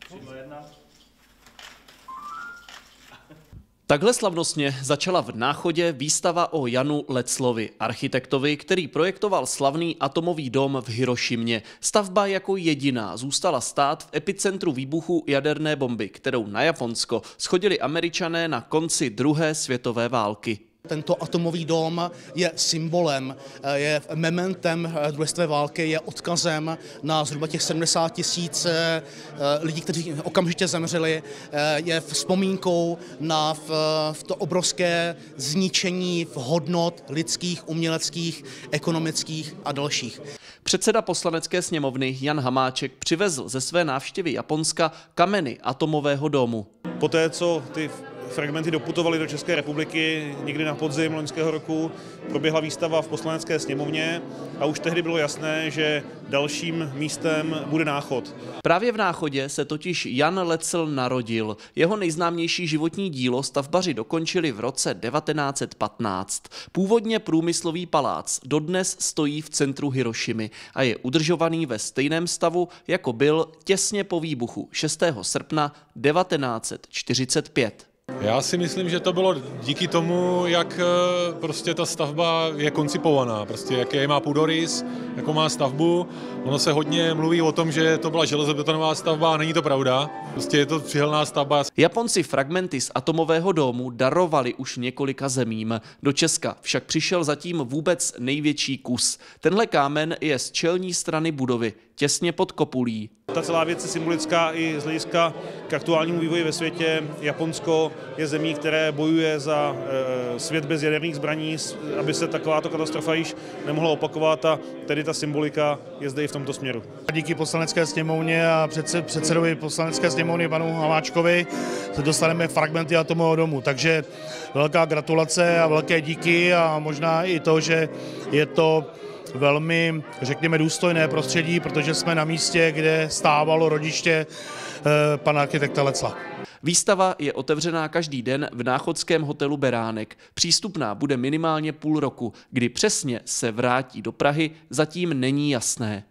3, 2, 1. Takhle slavnostně začala v Náchodě výstava o Janu Letzlovi, architektovi, který projektoval slavný atomový dom v Hirošimě. Stavba jako jediná zůstala stát v epicentru výbuchu jaderné bomby, kterou na Japonsko shodili Američané na konci druhé světové války. Tento atomový dom je symbolem, je mementem druhé světové války, je odkazem na zhruba těch 70 000 lidí, kteří okamžitě zemřeli, je vzpomínkou na to obrovské zničení hodnot lidských, uměleckých, ekonomických a dalších. Předseda Poslanecké sněmovny Jan Hamáček přivezl ze své návštěvy Japonska kameny atomového domu. Poté, co ty fragmenty doputovaly do České republiky někdy na podzim loňského roku, proběhla výstava v Poslanecké sněmovně a už tehdy bylo jasné, že dalším místem bude Náchod. Právě v Náchodě se totiž Jan Letzl narodil. Jeho nejznámější životní dílo stavbaři dokončili v roce 1915. Původně průmyslový palác dodnes stojí v centru Hirošimy a je udržovaný ve stejném stavu, jako byl těsně po výbuchu 6. srpna 1945. Já si myslím, že to bylo díky tomu, jak prostě ta stavba je koncipovaná, prostě jaký má půdorys, jakou má stavbu. Ono se hodně mluví o tom, že to byla železobetonová stavba, a není to pravda. Prostě je to přihelná stavba. Japonci fragmenty z atomového domu darovali už několika zemím. Do Česka však přišel zatím vůbec největší kus. Tenhle kámen je z čelní strany budovy, těsně pod kopulí. Ta celá věc je symbolická i z hlediska k aktuálnímu vývoji ve světě. Japonsko je zemí, které bojuje za svět bez jaderných zbraní, aby se takováto katastrofa již nemohla opakovat, a tedy ta symbolika je zde i v tomto směru. Díky Poslanecké sněmovně a předsedovi Poslanecké sněmovny panu Hamáčkovi se dostaneme fragmenty atomového domu, takže velká gratulace a velké díky a možná i to, že je to velmi, řekněme, důstojné prostředí, protože jsme na místě, kde stávalo rodiště pana architekta Letzla. Výstava je otevřená každý den v náchodském hotelu Beránek. Přístupná bude minimálně půl roku. Kdy přesně se vrátí do Prahy, zatím není jasné.